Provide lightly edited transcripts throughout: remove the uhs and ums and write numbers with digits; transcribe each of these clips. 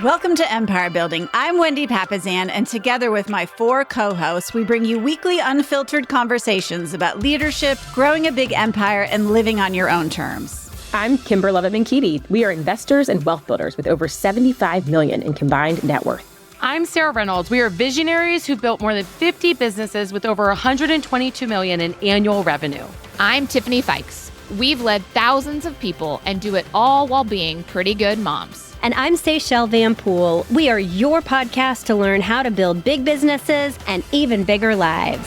Welcome to Empire Building. I'm Wendy Papazan, and together with my 4 co-hosts, we bring you weekly unfiltered conversations about leadership, growing a big empire, and living on your own terms. I'm Kimber Levitt-Keaty. We are investors and wealth builders with over $75 million in combined net worth. I'm Sarah Reynolds. We are visionaries who built more than 50 businesses with over $122 million in annual revenue. I'm Tiffany Fikes. We've led thousands of people and do it all while being pretty good moms. And I'm Seychelle Van Poole. We are your podcast to learn how to build big businesses and even bigger lives.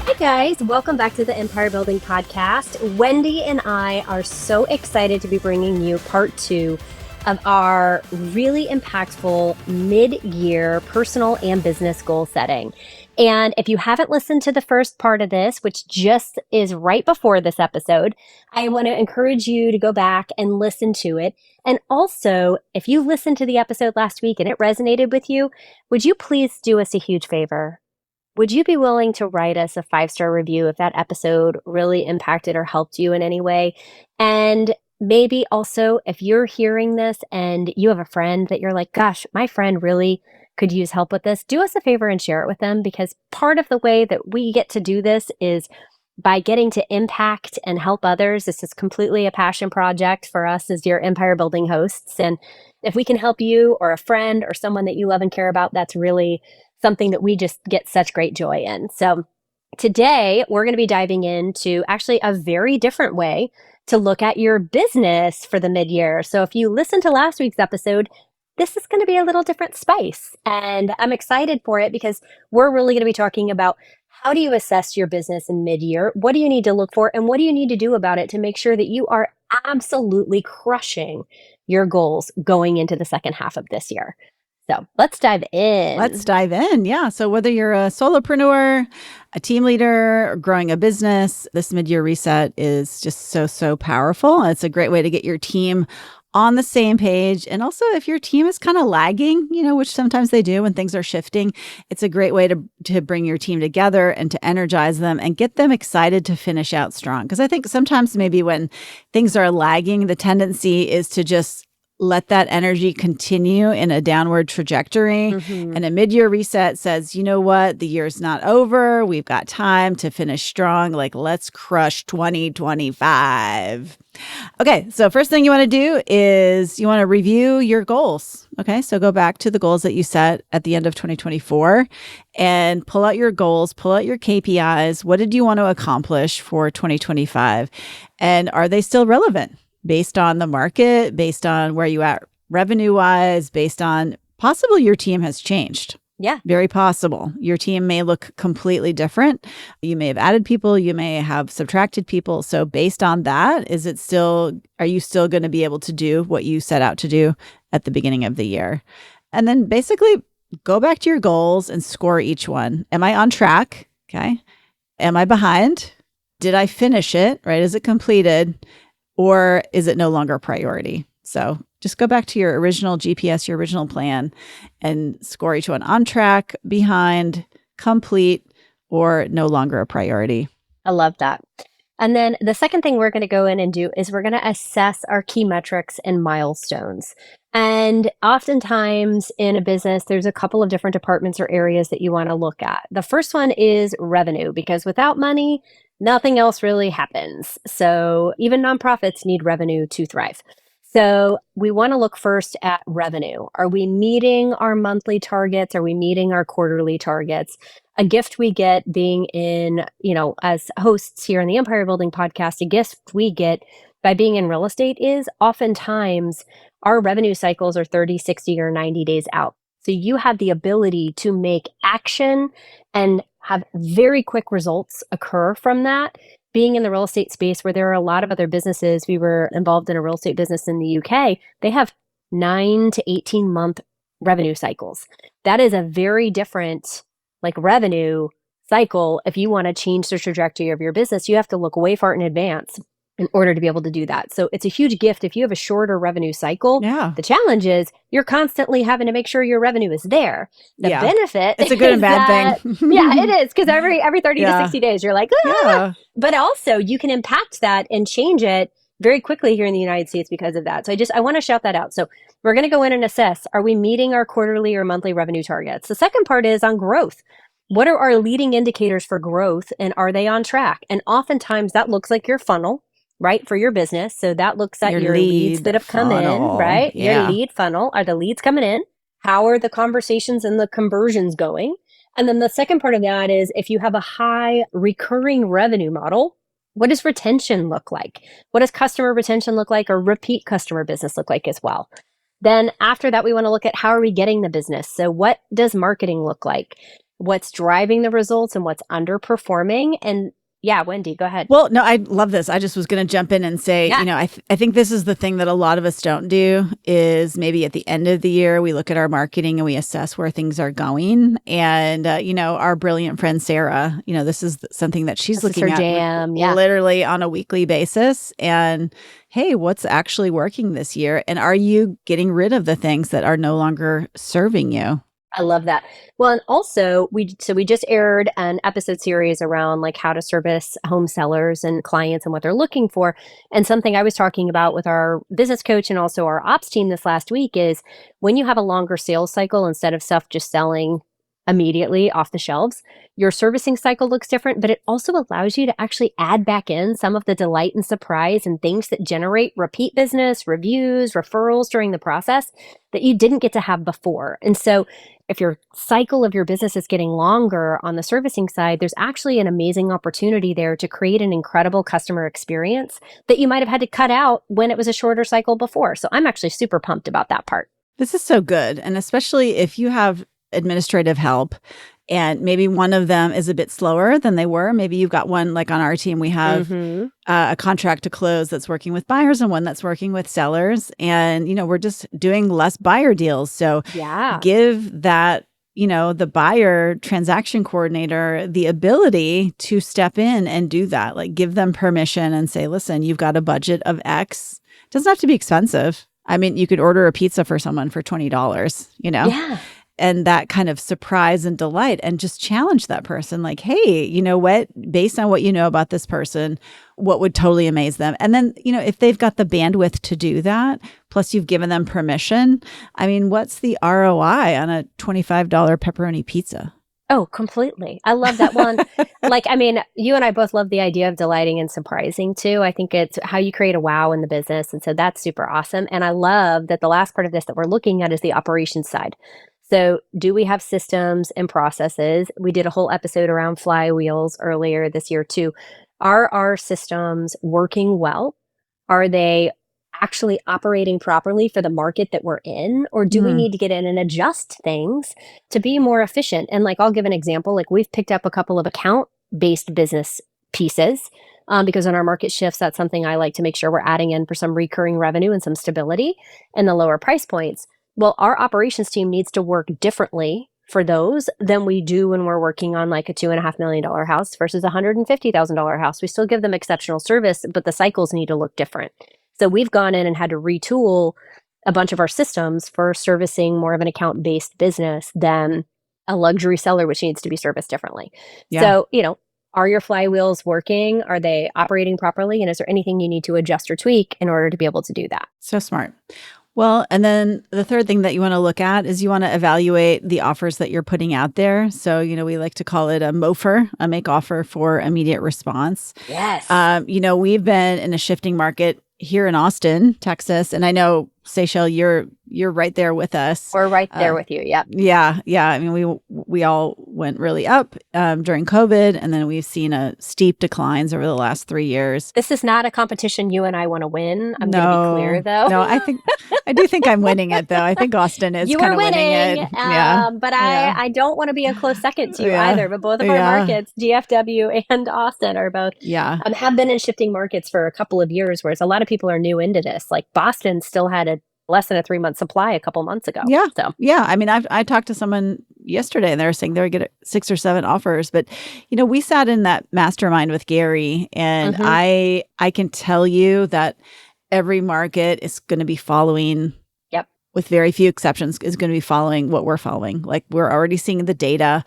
Hey guys, welcome back to the Empire Building Podcast. Wendy and I are so excited to be bringing you part 2 of our really impactful mid-year personal and business goal setting. And if you haven't listened to the first part of this, which just is right before this episode, I want to encourage you to go back and listen to it. And also, if you listened to the episode last week and it resonated with you, would you please do us a huge favor? Would you be willing to write us a 5-star review if that episode really impacted or helped you in any way? And maybe also, if you're hearing this and you have a friend that you're like, gosh, my friend really could use help with this, do us a favor and share it with them, because part of the way that we get to do this is by getting to impact and help others. This is completely a passion project for us as your Empire Building hosts. And if we can help you or a friend or someone that you love and care about, that's really something that we just get such great joy in. So today we're going to be diving into actually a very different way to look at your business for the mid-year. So if you listened to last week's episode, this is going to be a little different spice. And I'm excited for it because we're really going to be talking about how do you assess your business in mid-year? What do you need to look for? And what do you need to do about it to make sure that you are absolutely crushing your goals going into the second half of this year? So let's dive in. Yeah. So whether you're a solopreneur, a team leader, or growing a business, this mid-year reset is just so powerful. It's a great way to get your team on the same page. And also, if your team is kind of lagging, which sometimes they do when things are shifting, it's a great way to bring your team together and to energize them and get them excited to finish out strong. Because I think sometimes maybe when things are lagging, the tendency is to just let that energy continue in a downward trajectory. Mm-hmm. And a mid-year reset says, you know what? The year's not over. We've got time to finish strong. Like, let's crush 2025. Okay, so first thing you want to do is you want to review your goals. Okay, so go back to the goals that you set at the end of 2024 and pull out your goals, pull out your KPIs. What did you want to accomplish for 2025? And are they still relevant? Based on the market, based on where you at revenue-wise, based on possibly your team has changed. Yeah. Very possible. Your team may look completely different. You may have added people, you may have subtracted people. So based on that, are you still going to be able to do what you set out to do at the beginning of the year? And then basically go back to your goals and score each one. Am I on track? Okay. Am I behind? Did I finish it? Right? Is it completed? Or is it no longer a priority? So just go back to your original GPS, your original plan, and score each one on track, behind, complete, or no longer a priority. I love that. And then the second thing we're going to go in and do is we're going to assess our key metrics and milestones. And oftentimes in a business, there's a couple of different departments or areas that you want to look at. The first one is revenue, because without money, nothing else really happens. So even nonprofits need revenue to thrive. So we want to look first at revenue. Are we meeting our monthly targets? Are we meeting our quarterly targets? A gift we get being in, as hosts here in the Empire Building Podcast, a gift we get by being in real estate is oftentimes our revenue cycles are 30, 60, or 90 days out. So you have the ability to make action and have very quick results occur from that. Being in the real estate space where there are a lot of other businesses, we were involved in a real estate business in the UK, they have 9 to 18 month revenue cycles. That is a very different revenue cycle. If you want to change the trajectory of your business, you have to look way far in advance in order to be able to do that. So it's a huge gift if you have a shorter revenue cycle. Yeah. The challenge is you're constantly having to make sure your revenue is there. The benefit it's a good and bad thing. Yeah, it is. Because every 30 to 60 days, you're like, ah! Yeah. But also you can impact that and change it very quickly here in the United States because of that. So I want to shout that out. So we're going to go in and assess, are we meeting our quarterly or monthly revenue targets? The second part is on growth. What are our leading indicators for growth, and are they on track? And oftentimes that looks like your funnel, right, for your business. So that looks at your leads that have come in, right? Yeah. Your lead funnel. Are the leads coming in? How are the conversations and the conversions going? And then the second part of that is, if you have a high recurring revenue model, what does retention look like? What does customer retention look like, or repeat customer business look like as well? Then after that, we want to look at, how are we getting the business? So what does marketing look like? What's driving the results and what's underperforming? And yeah, Wendy, go ahead. Well, no, I love this. I just was going to jump in and say, Yeah. I think this is the thing that a lot of us don't do, is maybe at the end of the year, we look at our marketing and we assess where things are going. And, our brilliant friend, Sarah, this is something that she's This is looking her at jam. Yeah. literally on a weekly basis. And hey, what's actually working this year? And are you getting rid of the things that are no longer serving you? I love that. Well, and also we just aired an episode series around like how to service home sellers and clients and what they're looking for. And something I was talking about with our business coach and also our ops team this last week is, when you have a longer sales cycle, instead of stuff just selling immediately off the shelves, your servicing cycle looks different, but it also allows you to actually add back in some of the delight and surprise and things that generate repeat business, reviews, referrals during the process that you didn't get to have before. And so if your cycle of your business is getting longer on the servicing side, there's actually an amazing opportunity there to create an incredible customer experience that you might have had to cut out when it was a shorter cycle before. So I'm actually super pumped about that part. This is so good. And especially if you have administrative help and maybe one of them is a bit slower than they were. Maybe you've got one, like on our team, we have a contract to close that's working with buyers and one that's working with sellers. And, we're just doing less buyer deals. So Yeah. give that, the buyer transaction coordinator the ability to step in and do that. Like, give them permission and say, listen, you've got a budget of X. It doesn't have to be expensive. I mean, you could order a pizza for someone for $20, Yeah. And that kind of surprise and delight, and just challenge that person like, hey, you know what, based on what you know about this person, what would totally amaze them? And then, if they've got the bandwidth to do that, plus you've given them permission, I mean, what's the ROI on a $25 pepperoni pizza? Oh, completely. I love that one. You and I both love the idea of delighting and surprising too. I think it's how you create a wow in the business. And so that's super awesome. And I love that the last part of this that we're looking at is the operations side. So do we have systems and processes? We did a whole episode around flywheels earlier this year too. Are our systems working well? Are they actually operating properly for the market that we're in? Or do we need to get in and adjust things to be more efficient? And I'll give an example. We've picked up a couple of account-based business pieces because in our market shifts, that's something I like to make sure we're adding in for some recurring revenue and some stability and the lower price points. Well, our operations team needs to work differently for those than we do when we're working on a $2.5 million house versus a $150,000 house. We still give them exceptional service, but the cycles need to look different. So we've gone in and had to retool a bunch of our systems for servicing more of an account-based business than a luxury seller, which needs to be serviced differently. Yeah. So, are your flywheels working? Are they operating properly? And is there anything you need to adjust or tweak in order to be able to do that? So smart. Well, and then the third thing that you want to look at is you want to evaluate the offers that you're putting out there. So, we like to call it a MOFR, a make offer for immediate response. Yes. We've been in a shifting market here in Austin, Texas. And I know, Seychelle, you're right there with us. We're right there with you. Yep. Yeah. I mean, we all went really up during COVID, and then we've seen a steep declines over the last 3 years. This is not a competition you and I want to win. I'm going to be clear, though. No, I do think I'm winning it, though. I think Austin is kind of winning it. But I don't want to be a close second to you either. But both of our markets, DFW and Austin, are both have been in shifting markets for a couple of years, whereas a lot of people are new into this. Like Boston still had a less than a 3-month supply a couple months ago. Yeah. So I mean, I talked to someone yesterday and they were saying they would get 6 or 7 offers. But, we sat in that mastermind with Gary, and I can tell you that every market is going to be following, with very few exceptions, is going to be following what we're following. Like, we're already seeing the data.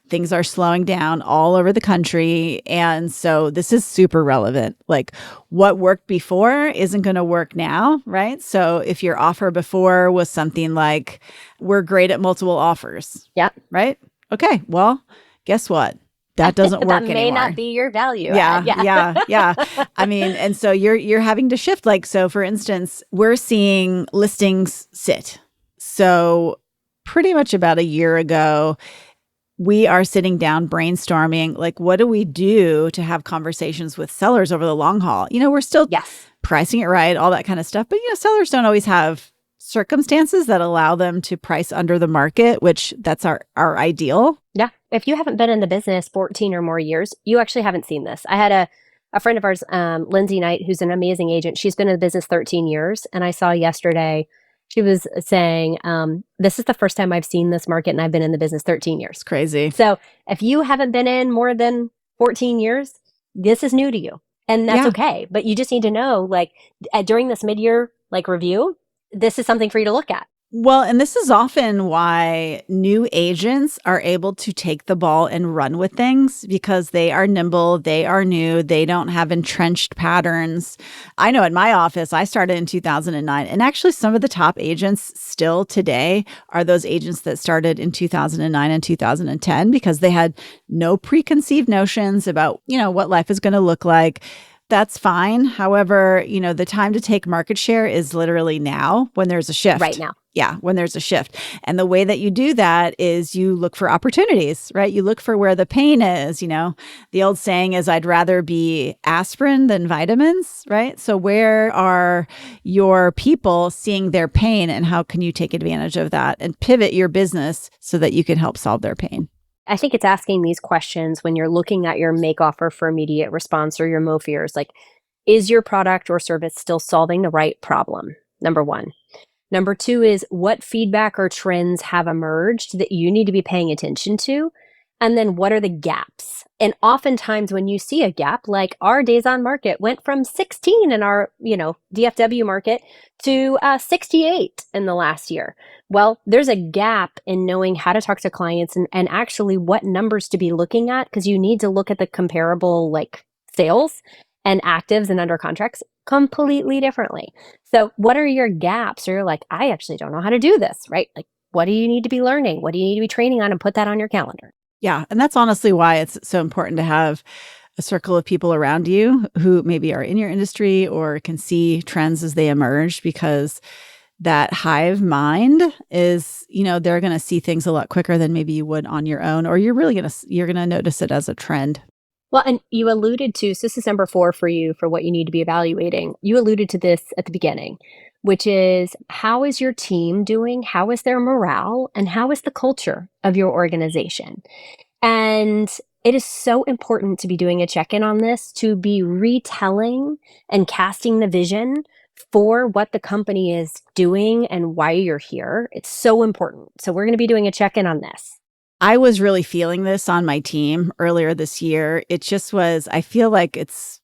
Things are slowing down all over the country. And so this is super relevant. Like what worked before isn't going to work now, right? So if your offer before was something like, we're great at multiple offers. Yeah. Right? Okay. Well, guess what? That doesn't work that may anymore. not be your value Yeah, add. yeah. I mean, and so you're having to shift. Like, so for instance, we're seeing listings sit. So pretty much about a year ago, we are sitting down brainstorming, like, what do we do to have conversations with sellers over the long haul? We're still pricing it right, all that kind of stuff. But, sellers don't always have circumstances that allow them to price under the market, which that's our ideal. Yeah. If you haven't been in the business 14 or more years, you actually haven't seen this. I had a friend of ours, Lindsay Knight, who's an amazing agent. She's been in the business 13 years. And I saw yesterday, she was saying, this is the first time I've seen this market and I've been in the business 13 years. It's crazy. So if you haven't been in more than 14 years, this is new to you. And that's okay. But you just need to know, like, during this mid-year review, this is something for you to look at. Well, and this is often why new agents are able to take the ball and run with things because they are nimble, they are new, they don't have entrenched patterns. I know at my office, I started in 2009, and actually some of the top agents still today are those agents that started in 2009 and 2010 because they had no preconceived notions about, what life is going to look like. That's fine. However, the time to take market share is literally now when there's a shift. Right now. Yeah, when there's a shift. And the way that you do that is you look for opportunities, right? You look for where the pain is. The old saying is, I'd rather be aspirin than vitamins, right? So where are your people seeing their pain and how can you take advantage of that and pivot your business so that you can help solve their pain? I think it's asking these questions when you're looking at your make offer for immediate response or your MOFERs, like, is your product or service still solving the right problem? Number one. Number two is, what feedback or trends have emerged that you need to be paying attention to? And then what are the gaps? And oftentimes when you see a gap, like our days on market went from 16 in our, DFW market to 68 in the last year. Well, there's a gap in knowing how to talk to clients and actually what numbers to be looking at, because you need to look at the comparable sales and actives and under contracts completely differently. So what are your gaps? Or you're like, I actually don't know how to do this, right? Like, what do you need to be learning? What do you need to be training on, and put that on your calendar? Yeah. And that's honestly why it's so important to have a circle of people around you who maybe are in your industry or can see trends as they emerge, because that hive mind is, they're going to see things a lot quicker than maybe you would on your own, or you're going to notice it as a trend. Well, and you alluded to, so this is number 4 for you for what you need to be evaluating. You alluded to this at the beginning, which is, how is your team doing? How is their morale? And how is the culture of your organization? And it is so important to be doing a check-in on this, to be retelling and casting the vision for what the company is doing and why you're here. It's so important. So we're going to be doing a check-in on this. I was really feeling this on my team earlier this year. It just was, I feel like it's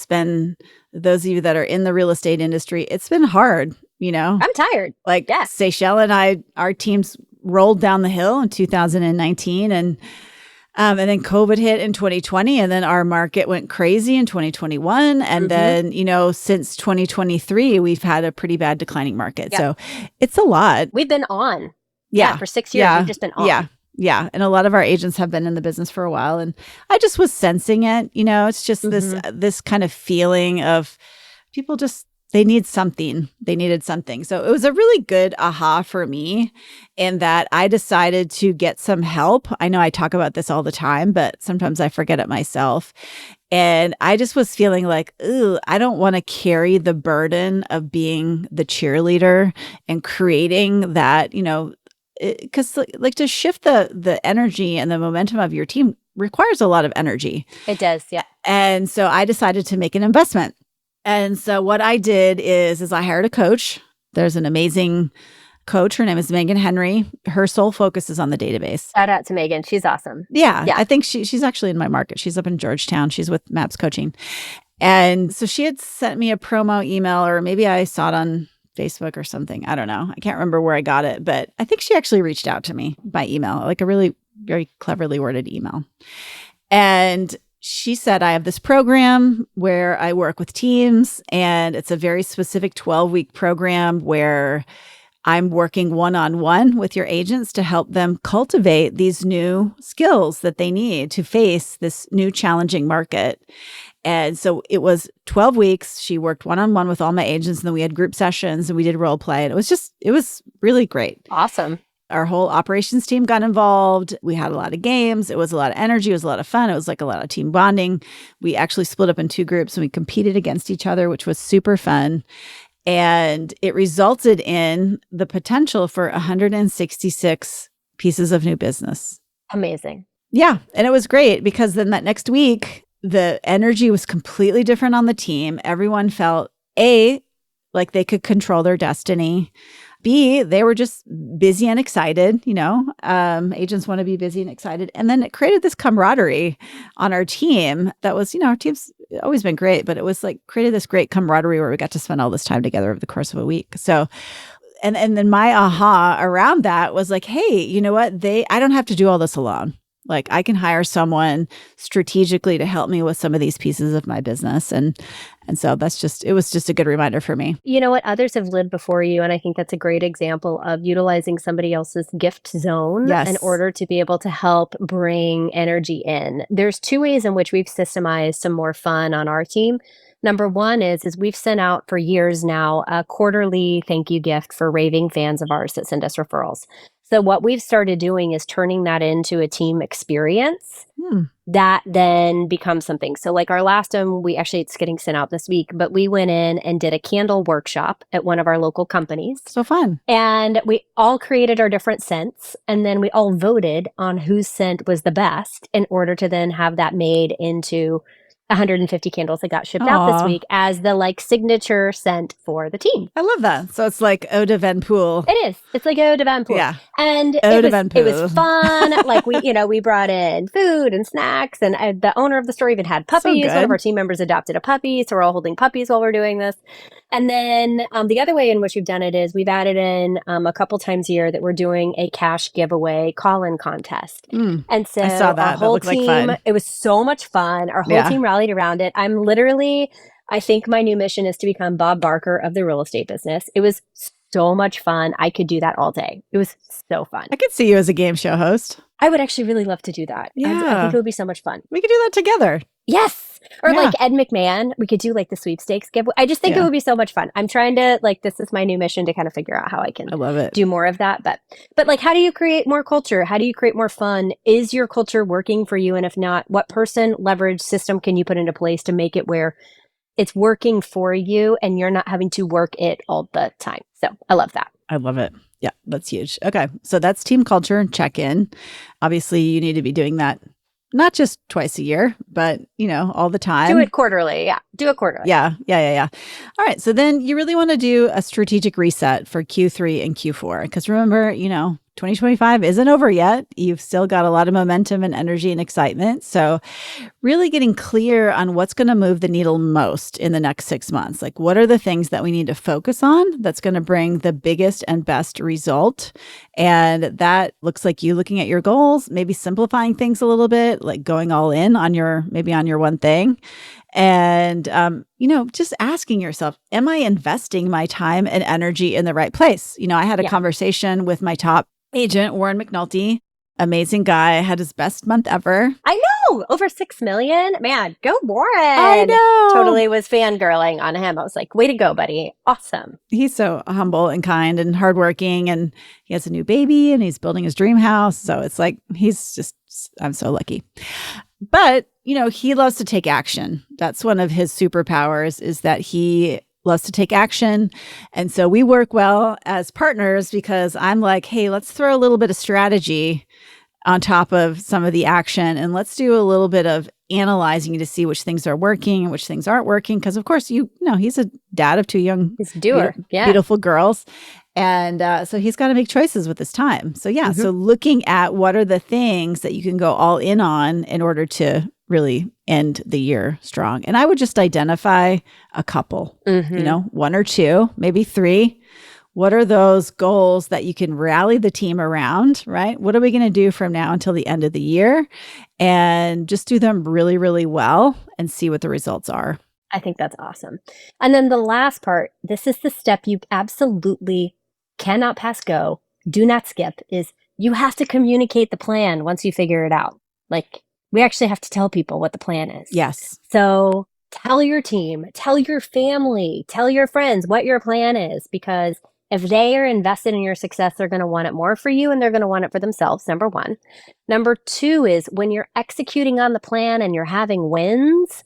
been, those of you that are in the real estate industry, it's been hard, I'm tired. Seychelle and I, our teams rolled down the hill in 2019 and then COVID hit in 2020, and then our market went crazy in 2021. And then, since 2023, we've had a pretty bad declining market. Yeah. So it's a lot. We've been on. Yeah. For 6 years, we've just been on. Yeah. Yeah. And a lot of our agents have been in the business for a while. And I just was sensing it, it's just this kind of feeling of people just, they need something. They needed something. So it was a really good aha for me in that I decided to get some help. I know I talk about this all the time, but sometimes I forget it myself. And I just was feeling like, ooh, I don't want to carry the burden of being the cheerleader and creating that, because to shift the energy and the momentum of your team requires a lot of energy. It does, yeah. And so I decided to make an investment. And so what I did is I hired a coach. There's an amazing coach. Her name is Megan Henry. Her sole focus is on the database. Shout out to Megan. She's awesome. Yeah. I think she's actually in my market. She's up in Georgetown. She's with Maps Coaching. And so she had sent me a promo email, or maybe I saw it on Facebook or something. I don't know. I can't remember where I got it, but I think she actually reached out to me by email, like a really very cleverly worded email. And she said, I have this program where I work with teams, and it's a very specific 12-week program where I'm working one-on-one with your agents to help them cultivate these new skills that they need to face this new challenging market. And so it was 12 weeks. She worked one-on-one with all my agents, and then we had group sessions and we did role play. And it was really great. Awesome. Our whole operations team got involved. We had a lot of games. It was a lot of energy. It was a lot of fun. It was like a lot of team bonding. We actually split up in 2 groups and we competed against each other, which was super fun. And it resulted in the potential for 166 pieces of new business. Amazing. Yeah. And it was great because then that next week, the energy was completely different on the team. Everyone felt like they could control their destiny. B, they were just busy and excited. Agents want to be busy and excited. And then it created this camaraderie on our team that was, our team's always been great, but it was like created this great camaraderie where we got to spend all this time together over the course of a week. So, and then my aha around that was like, hey, you know what? I don't have to do all this alone. Like I can hire someone strategically to help me with some of these pieces of my business. And so it was just a good reminder for me. You know what? Others have lived before you. And I think that's a great example of utilizing somebody else's gift zone in order to be able to help bring energy in. There's 2 ways in which we've systemized some more fun on our team. Number one is we've sent out for years now a quarterly thank you gift for raving fans of ours that send us referrals. So what we've started doing is turning that into a team experience that then becomes something. So like our last one, it's getting sent out this week, but we went in and did a candle workshop at one of our local companies. So fun. And we all created our different scents, and then we all voted on whose scent was the best in order to then have that made into 150 candles that got shipped out this week as the signature scent for the team. I love that. So it's like Eau de Van Pool. It is. It's like Eau de Van Pool. Yeah. And it was fun. Like we brought in food and snacks, and the owner of the store even had puppies. One of our team members adopted a puppy. So we're all holding puppies while we're doing this. And then the other way in which we've done it is we've added in a couple times a year that we're doing a cash giveaway call-in contest. And so I saw that. Our whole that looked team, like fun. It was so much fun. Our whole team rallied around it. I think my new mission is to become Bob Barker of the real estate business. It was so much fun. I could do that all day. It was so fun. I could see you as a game show host. I would actually really love to do that. Yeah. I think it would be so much fun. We could do that together. Yes. Or like Ed McMahon, we could do like the sweepstakes giveaway. I just think it would be so much fun. I'm trying to this is my new mission to kind of figure out how I can do more of that. But like, how do you create more culture? How do you create more fun? Is your culture working for you? And if not, what person, leverage, system can you put into place to make it where it's working for you and you're not having to work it all the time? So I love that. I love it. Yeah, that's huge. Okay. So that's team culture and check-in. Obviously, you need to be doing that not just twice a year, but, all the time. Do it quarterly. Yeah. Do it quarterly. Yeah. All right. So then you really want to do a strategic reset for Q3 and Q4. Because remember, 2025 isn't over yet. You've still got a lot of momentum and energy and excitement. So really getting clear on what's going to move the needle most in the next 6 months. Like, what are the things that we need to focus on that's going to bring the biggest and best result? And that looks like you looking at your goals, maybe simplifying things a little bit, like going all in on your one thing. And, just asking yourself, am I investing my time and energy in the right place? I had a conversation with my top agent, Warren McNulty, amazing guy, had his best month ever. I know, over 6 million. Man, go Warren. I know. Totally was fangirling on him. I was like, way to go, buddy. Awesome. He's so humble and kind and hardworking, and he has a new baby and he's building his dream house. So it's like, I'm so lucky. But, he loves to take action. That's one of his superpowers, is that he loves to take action. And so we work well as partners because I'm like, hey, let's throw a little bit of strategy on top of some of the action. And let's do a little bit of analyzing to see which things are working and which things aren't working. Because of course, he's a dad of 2 young, beautiful girls. And so he's got to make choices with his time. So so looking at what are the things that you can go all in on in order to really end the year strong. And I would just identify a couple, 1 or 2, maybe 3. What are those goals that you can rally the team around, right? What are we going to do from now until the end of the year? And just do them really, really well and see what the results are. I think that's awesome. And then the last part, this is the step you absolutely cannot pass go, do not skip, is you have to communicate the plan once you figure it out. Like, we actually have to tell people what the plan is. Yes. So tell your team, tell your family, tell your friends what your plan is, because if they are invested in your success, they're going to want it more for you and they're going to want it for themselves, number one. Number two is when you're executing on the plan and you're having wins,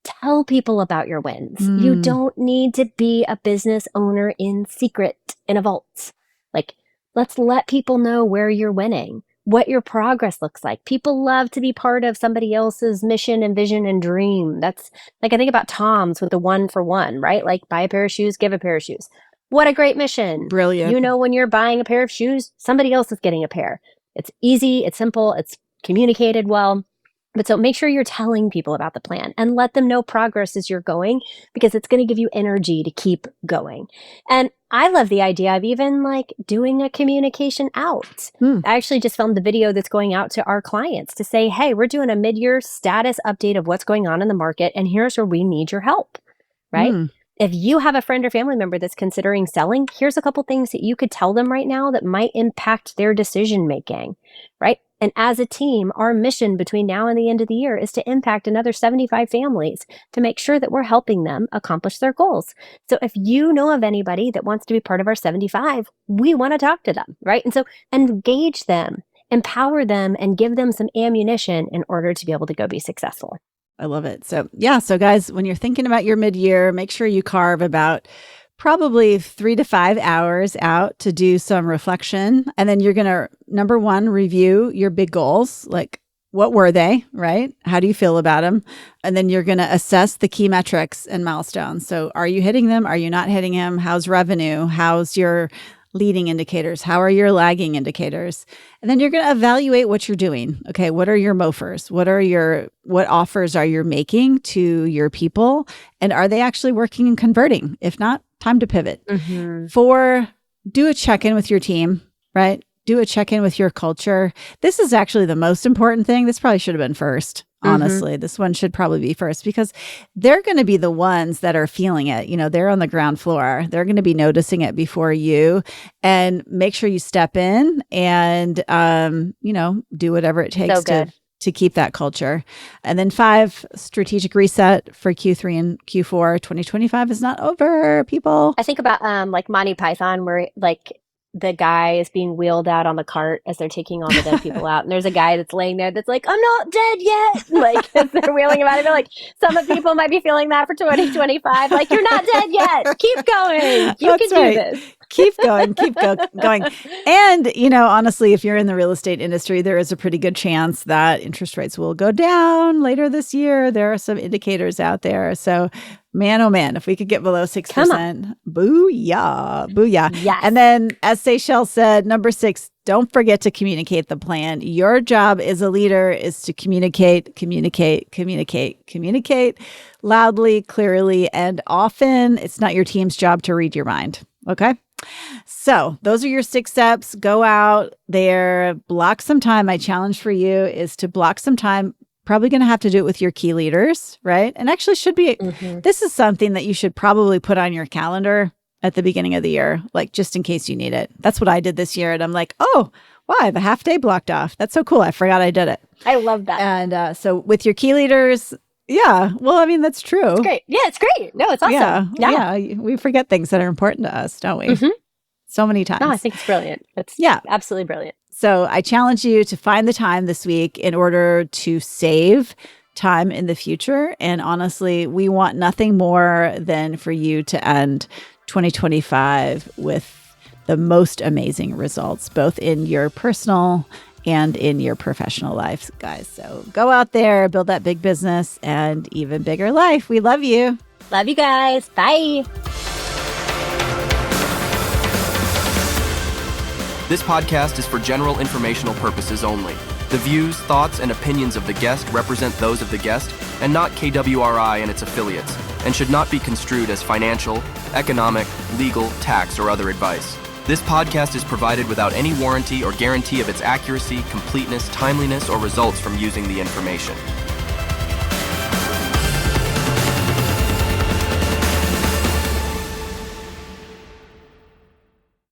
tell people about your wins. You don't need to be a business owner in secret in a vault. Like, let's let people know where you're winning, what your progress looks like. People love to be part of somebody else's mission and vision and dream. That's like, I think about Tom's with the 1 for 1, right? Like, buy a pair of shoes, give a pair of shoes. What a great mission. Brilliant. You know, when you're buying a pair of shoes, somebody else is getting a pair. It's easy, it's simple, it's communicated well. But so make sure you're telling people about the plan and let them know progress as you're going, because it's going to give you energy to keep going. And I love the idea of even like doing a communication out. I actually just filmed the video that's going out to our clients to say, hey, we're doing a mid-year status update of what's going on in the market, and here's where we need your help, right? If you have a friend or family member that's considering selling, here's a couple things that you could tell them right now that might impact their decision making, right? And as a team, our mission between now and the end of the year is to impact another 75 families to make sure that we're helping them accomplish their goals. So if you know of anybody that wants to be part of our 75, we want to talk to them, right? And so engage them, empower them, and give them some ammunition in order to be able to go be successful. I love it. So yeah. So guys, when you're thinking about your mid-year, make sure you carve about probably 3 to 5 hours out to do some reflection. And then you're going to, number one, review your big goals. Like, what were they, right? How do you feel about them? And then you're going to assess the key metrics and milestones. So are you hitting them? Are you not hitting them? How's revenue? How's your leading indicators? How are your lagging indicators? And then you're going to evaluate what you're doing. Okay, what are your MOFers? What offers are you making to your people? And are they actually working and converting? If not, time to pivot. 4, do a check-in with your team, right? Do a check-in with your culture. This is actually the most important thing. This probably should have been first. Honestly, this one should probably be first, because they're going to be the ones that are feeling it. You know, they're on the ground floor. They're going to be noticing it before you, and make sure you step in and, do whatever it takes to keep that culture. And then 5, strategic reset for Q3 and Q4. 2025 is not over, people. I think about like Monty Python, where like the guy is being wheeled out on the cart as they're taking all the dead people out. And there's a guy that's laying there that's like, I'm not dead yet. Like, as they're wheeling him out. I feel like some of people might be feeling that for 2025. Like, you're not dead yet. Keep going. You can do this. Keep going. Keep going. And, honestly, if you're in the real estate industry, there is a pretty good chance that interest rates will go down later this year. There are some indicators out there. So, man, oh man, if we could get below 6%, booyah. Yes. And then, as Seychelles said, number 6, don't forget to communicate the plan. Your job as a leader is to communicate loudly, clearly, and often. It's not your team's job to read your mind. Okay? So those are your 6 steps. Go out there, block some time. My challenge for you is to block some time. Probably going to have to do it with your key leaders, right? And actually should be, this is something that you should probably put on your calendar at the beginning of the year, like just in case you need it. That's what I did this year. And I'm like, oh, wow, I have a half day blocked off. That's so cool. I forgot I did it. I love that. And so with your key leaders, yeah, well, I mean, that's true. It's great. Yeah, it's great. No, it's awesome. Yeah. We forget things that are important to us, don't we? So many times. No, I think it's brilliant. It's absolutely brilliant. So I challenge you to find the time this week in order to save time in the future. And honestly, we want nothing more than for you to end 2025 with the most amazing results, both in your personal and in your professional life, guys. So go out there, build that big business and even bigger life. We love you. Love you guys. Bye. This podcast is for general informational purposes only. The views, thoughts, and opinions of the guest represent those of the guest and not KWRI and its affiliates, and should not be construed as financial, economic, legal, tax, or other advice. This podcast is provided without any warranty or guarantee of its accuracy, completeness, timeliness, or results from using the information.